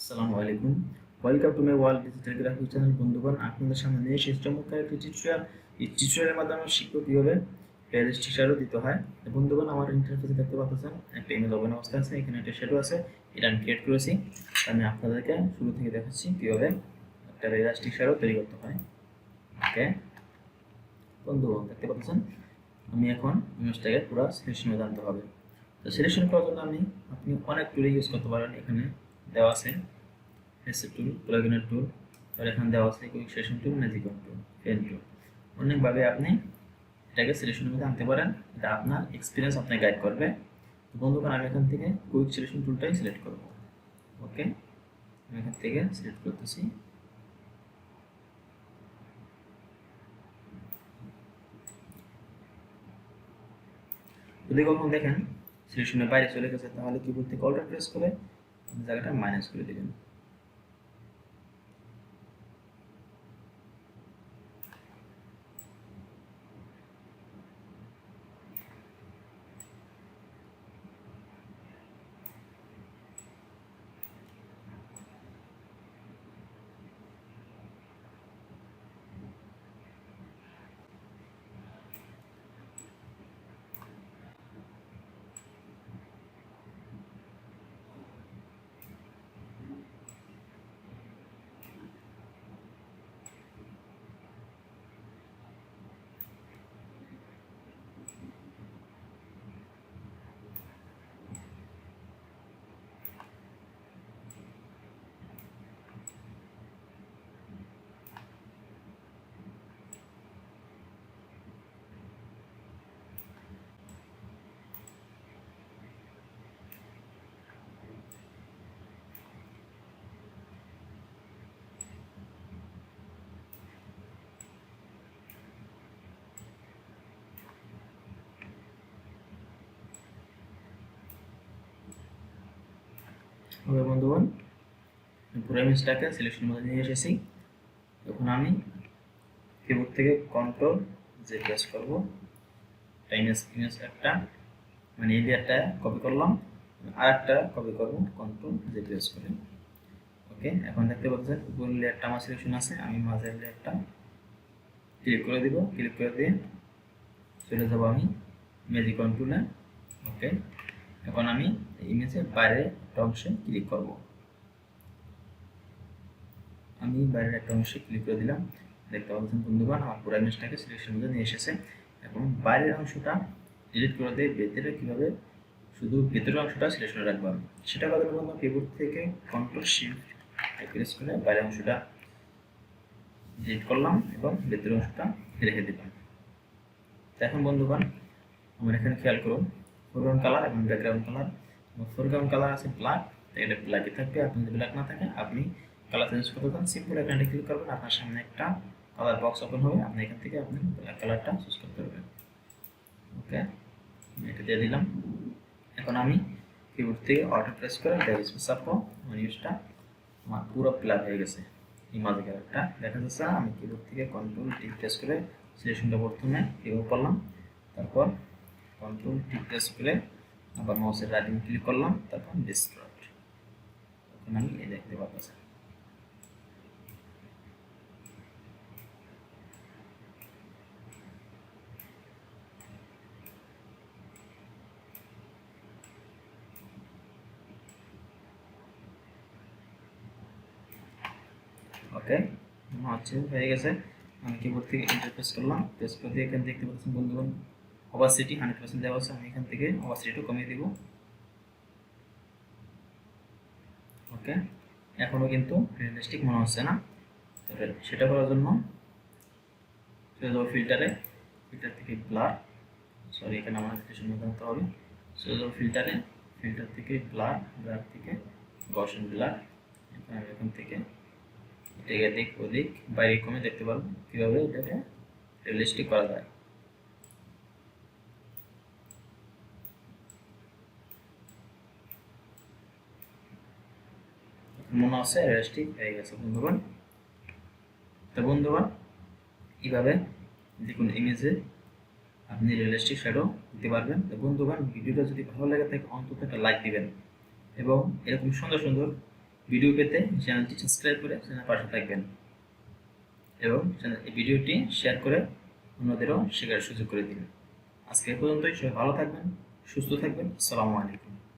আসসালামু আলাইকুম। Welcome to my world digital graphic channel. বন্ধুগণ, আপনাদের সামনে নিয়ে এসেছি চমৎকার একটি টিউটোরিয়াল। এই টিউটোরিয়ালের মাধ্যমে আমরা শিখব কীভাবে রিয়েলিস্টিক শ্যাডো দিতে হয়। তো বন্ধুগণ, আমার ইন্টারফেসে দেখতে পাচ্ছেন একটা ইমেজ ওপেন অবস্থা আছে, এখানে একটা শ্যাডো আছে, এটা আমি ক্রিয়েট করেছি। আমি আপনাদেরকে শুরু থেকে দেখাচ্ছি কীভাবে একটা রিয়েলিস্টিক শ্যাডো তৈরি করতে হয়। ওকে বন্ধুগণ, দেখতে পাচ্ছেন আমি এখন ইমেজটাকে পুরো সিলেকশন জানতে হবে। তো সিলেকশন করার জন্য আপনি অনেক টুল ইউজ করতে পারেন। এখানে দেওয়া আছে হেডসেট টুল, প্লাগইনের টুল, আর এখানে দেওয়া আছে quick selection tool, magic tool, pen tool. অনেকভাবে আপনি এটাকে সিলেকশনের মধ্যে আনতে পারেন। এটা আপনার এক্সপিরিয়েন্স আপনাকে গাইড করবে। তো বন্ধুগণ, আমি এখান থেকে কুইক সিলেকশন টুলটাই সিলেক্ট করব। ওকে, আমি এখান থেকে সিলেক্ট করতেছি। যদি কখনো দেখেন সিলেকশনের বাইরে চলে গেছে, তাহলে কিবোর্ড থেকে অল্টার প্রেস করে জায়গাটা মাইনাস করে দেবেন। ওকে বন্ধুগণ, পুরো ইমেজটাকে সিলেকশনের মধ্যে নিয়ে এসেছি। এখন আমি কিবোর্ড থেকে কন্ট্রোল জে প্রেস করব। ইমেজ একটা মানে এই লেয়ারটা কপি করলাম, আর একটা কপি করব কন্ট্রোল জে প্রেস করে। ওকে, এখন দেখতে পাচ্ছেন উপরের লেয়ারটা আমার সিলেকশন আছে, আমি মাঝের লেয়ারটা ক্লিক করে দিব। ক্লিক করে দিয়ে চলে যাব আমি ম্যাজিক টুলে। ওকে, এখন আমি ইমেজের বাইরের একটা অংশে ক্লিক করব। আমি বাইরের একটা অংশে ক্লিক করে দিলাম। দেখতে পাচ্ছেন বন্ধুগণ, আমার পুরো ইমেজটাকে সিলেকশন মধ্যে নিয়ে এসেছে। এখন বাইরের অংশটা ডিলিট করে দিয়ে ভেতরে কীভাবে শুধু ভেতরের অংশটা সিলেকশনে রাখবো আমি, সেটা করার জন্য কিবোর্ড থেকে কন্ট্রোল শিফট প্রেস করে বাইরের অংশটা ডিলিট করলাম এবং ভেতরের অংশটা রেখে দিলাম। এখন বন্ধুগণ, আমার এখানে খেয়াল করুন ফোরগ্রাউন্ড কালার এবং ব্যাকগ্রাউন্ড কালার। ফোরগ্রাউন্ড কালার আছে ব্ল্যাক, এটা ব্ল্যাকই থাকবে। আপনি যদি ব্ল্যাক না থাকে, আপনি কালার চেঞ্জ করতে চান, সিম্পল এখানে ক্লিক করবেন, আপনার সামনে একটা কালার বক্স ওপেন হবে। আপনি এখান থেকে আপনি ব্ল্যাক কালারটা চুজ করতে পারবেন। ওকে, এটা দিয়ে দিলাম। এখন আমি কিবোর্ড থেকে অল্টার প্রেস করে ব্যাক স্পেস চাপবো। ইমেজটা আমার পুরো ব্ল্যাক হয়ে গেছে। ইমেজ কালারটা দেখা যাচ্ছে। আমি কিবোর্ড থেকে কন্ট্রোল টি প্রেস করে সিলেকশনটা প্রথমে রিমুভ করলাম, তারপর কন্ট্রোল টি প্রেস করে আবার মাউসের রাইট ক্লিক করলাম, তারপর ডিসপ্লট। এখন আমি এই দেখতে পাচ্ছি। ওকে, হচ্ছে হয়ে গেছে। আমি কিবোর্ড থেকে এন্টার প্রেস করলাম, প্রেস করে দিয়ে এখানে দেখতে পাচ্ছেন বন্ধুগণ অপাসিটি 100% দেওয়া আছে। আমি এখান থেকে অপাসিটিটা কমিয়ে দিব। ওকে, এখনও কিন্তু রিয়েলিস্টিক মনে হচ্ছে না। তবে সেটা করার জন্য চলে যাবো ফিল্টারে, ফিল্টার থেকে ব্লার, সরি এখানে আমার কিছু মনে আনতে হবে। চলে যাবো ফিল্টারে, ফিল্টার থেকে ব্লার, ব্লার থেকে গসেন ব্লার। এখান থেকে এটাকে দিক ওদিক বাইরে কমে দেখতে পারবো কীভাবে এটাকে রিয়েলিস্টিক করা যায়। মনে হচ্ছে রিয়েলিস্টিক হয়ে গেছে বন্ধুগণ। তো বন্ধুগণ, এইভাবে যে কোনো ইমেজে আপনি রিয়েলিস্টিক শ্যাডো দিতে পারবেন। তো বন্ধুগণ, ভিডিওটা যদি ভালো লাগে থাকে অন্তত একটা লাইক দিবেন এবং এরকম সুন্দর সুন্দর ভিডিও পেতে চ্যানেলটি সাবস্ক্রাইব করে চ্যানেল পাশে থাকবেন এবং এই ভিডিওটি শেয়ার করে অন্যদেরও শেখার সুযোগ করে দিন। আজকে পর্যন্তই, সবাই ভালো থাকবেন, সুস্থ থাকবেন। আসসালামু আলাইকুম।